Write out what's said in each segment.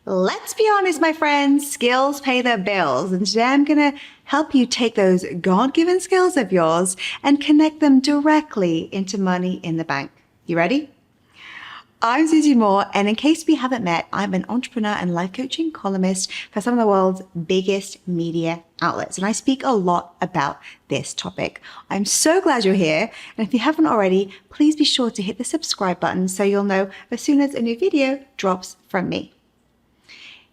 Let's be honest, my friends, skills pay the bills. And today I'm going to help you take those God-given skills of yours and connect them directly into money in the bank. You ready? I'm Susie Moore, and in case we haven't met, I'm an entrepreneur and life coaching columnist for some of the world's biggest media outlets, and I speak a lot about this topic. I'm so glad you're here, and if you haven't already, please be sure to hit the subscribe button so you'll know as soon as a new video drops from me.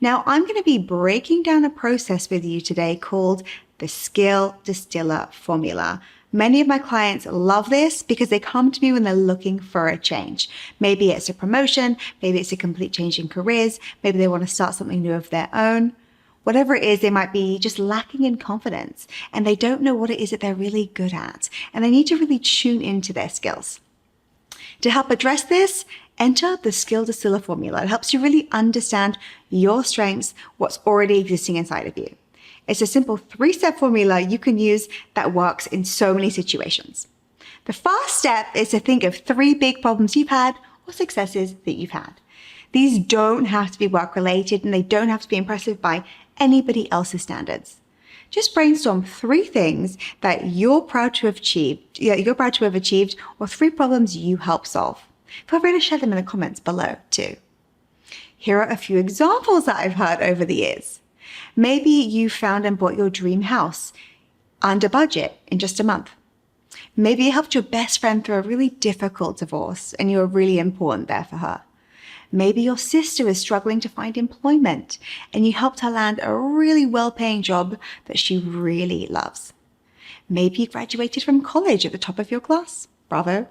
Now, I'm going to be breaking down a process with you today called the Skill Distiller Formula. Many of my clients love this because they come to me when they're looking for a change. Maybe it's a promotion, maybe it's a complete change in careers, maybe they want to start something new of their own. Whatever it is, they might be just lacking in confidence and they don't know what it is that they're really good at, and they need to really tune into their skills. To help address this, enter the Skill Distiller Formula. It helps you really understand your strengths, what's already existing inside of you. It's a simple 3-step formula you can use that works in so many situations. The first step is to think of 3 big problems you've had or successes that you've had. These don't have to be work-related and they don't have to be impressive by anybody else's standards. Just brainstorm 3 things that you're proud to have achieved, or 3 problems you help solve. Feel free to share them in the comments below too. Here are a few examples that I've heard over the years. Maybe you found and bought your dream house under budget in just a month. Maybe you helped your best friend through a really difficult divorce and you were really important there for her. Maybe your sister is struggling to find employment and you helped her land a really well-paying job that she really loves. Maybe you graduated from college at the top of your class. Bravo.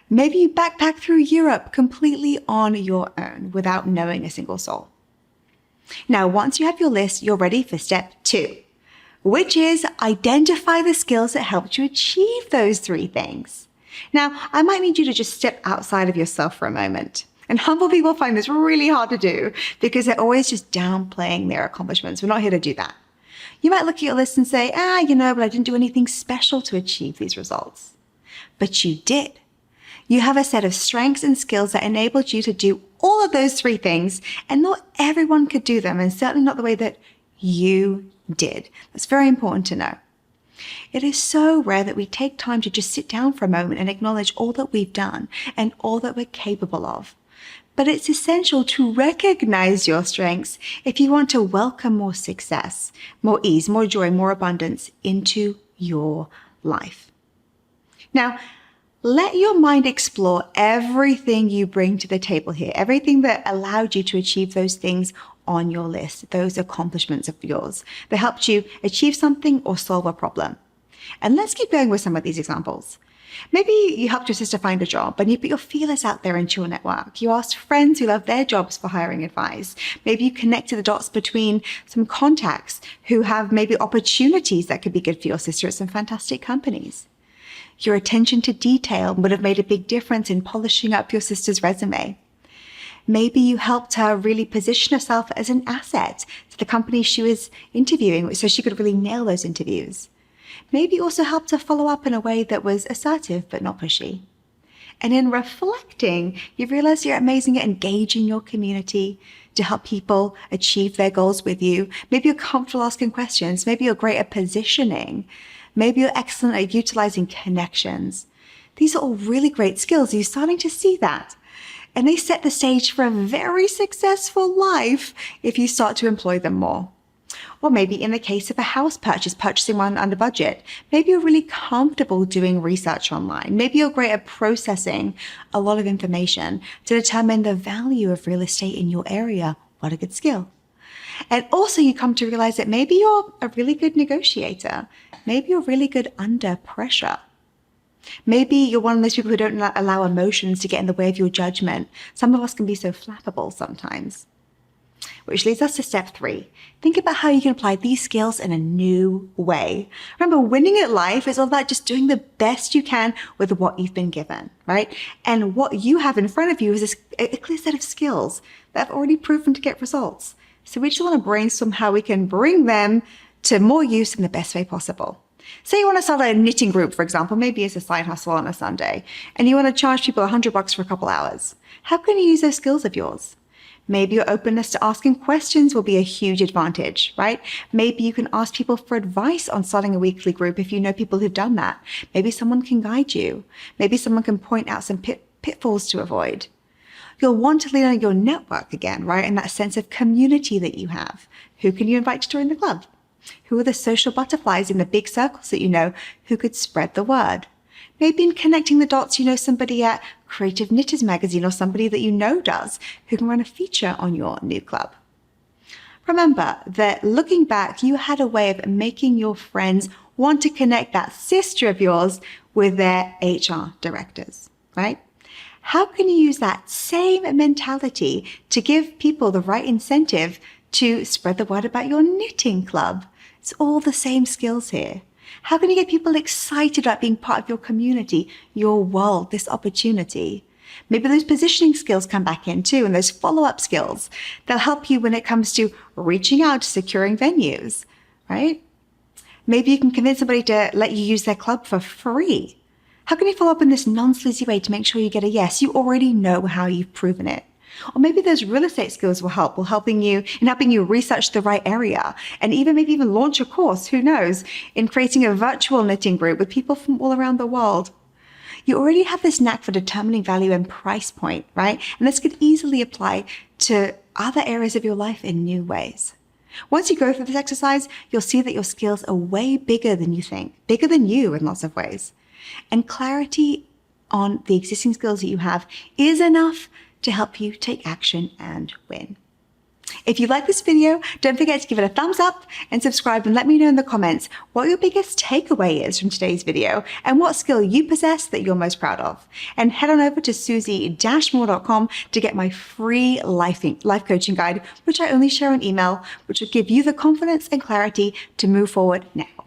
Maybe you backpacked through Europe completely on your own without knowing a single soul. Now, once you have your list, you're ready for step 2, which is identify the skills that helped you achieve those 3 things. Now, I might need you to just step outside of yourself for a moment. And humble people find this really hard to do because they're always just downplaying their accomplishments. We're not here to do that. You might look at your list and say, but I didn't do anything special to achieve these results. But you did. You have a set of strengths and skills that enabled you to do all of those 3 things, and not everyone could do them, and certainly not the way that you did. That's very important to know. It is so rare that we take time to just sit down for a moment and acknowledge all that we've done and all that we're capable of. But it's essential to recognize your strengths if you want to welcome more success, more ease, more joy, more abundance into your life. Now, let your mind explore everything you bring to the table here, everything that allowed you to achieve those things on your list, those accomplishments of yours that helped you achieve something or solve a problem. And let's keep going with some of these examples. Maybe you helped your sister find a job and you put your feelers out there into your network. You asked friends who love their jobs for hiring advice. Maybe you connected the dots between some contacts who have maybe opportunities that could be good for your sister at some fantastic companies. Your attention to detail would have made a big difference in polishing up your sister's resume. Maybe you helped her really position herself as an asset to the company she was interviewing so she could really nail those interviews. Maybe you also helped her follow up in a way that was assertive but not pushy. And in reflecting, you realize you're amazing at engaging your community to help people achieve their goals with you. Maybe you're comfortable asking questions. Maybe you're great at positioning. Maybe you're excellent at utilizing connections. These are all really great skills. You're starting to see that. And they set the stage for a very successful life if you start to employ them more. Or maybe in the case of a house purchase, purchasing one under budget, maybe you're really comfortable doing research online. Maybe you're great at processing a lot of information to determine the value of real estate in your area. What a good skill. And also you come to realize that maybe you're a really good negotiator. Maybe you're really good under pressure. Maybe you're one of those people who don't allow emotions to get in the way of your judgment. Some of us can be so flappable sometimes. Which leads us to step 3. Think about how you can apply these skills in a new way. Remember, winning at life is all about just doing the best you can with what you've been given, right? And what you have in front of you is a clear set of skills that have already proven to get results. So we just want to brainstorm how we can bring them to more use in the best way possible. Say you want to start a knitting group, for example, maybe it's a side hustle on a Sunday, and you want to charge people $100 for a couple hours. How can you use those skills of yours? Maybe your openness to asking questions will be a huge advantage, right? Maybe you can ask people for advice on starting a weekly group if you know people who've done that. Maybe someone can guide you. Maybe someone can point out some pitfalls to avoid. You'll want to lean on your network again, right? And that sense of community that you have. Who can you invite to join the club? Who are the social butterflies in the big circles that you know who could spread the word? Maybe in connecting the dots, you know somebody at Creative Knitters magazine or somebody that you know does who can run a feature on your new club. Remember that looking back, you had a way of making your friends want to connect that sister of yours with their HR directors, right? How can you use that same mentality to give people the right incentive to spread the word about your knitting club? It's all the same skills here. How can you get people excited about being part of your community, your world, this opportunity? Maybe those positioning skills come back in too, and those follow-up skills. They'll help you when it comes to reaching out to securing venues, right? Maybe you can convince somebody to let you use their club for free. How can you follow up in this non-sleazy way to make sure you get a yes? You already know how you've proven it. Or maybe those real estate skills will helping you research the right area and maybe even launch a course, who knows, in creating a virtual knitting group with people from all around the world. You already have this knack for determining value and price point, right? And this could easily apply to other areas of your life in new ways. Once you go through this exercise, you'll see that your skills are way bigger than you think, bigger than you in lots of ways. And clarity on the existing skills that you have is enough to help you take action and win. If you like this video, don't forget to give it a thumbs up and subscribe, and let me know in the comments what your biggest takeaway is from today's video and what skill you possess that you're most proud of. And head on over to susie-moore.com to get my free life coaching guide, which I only share on email, which will give you the confidence and clarity to move forward now.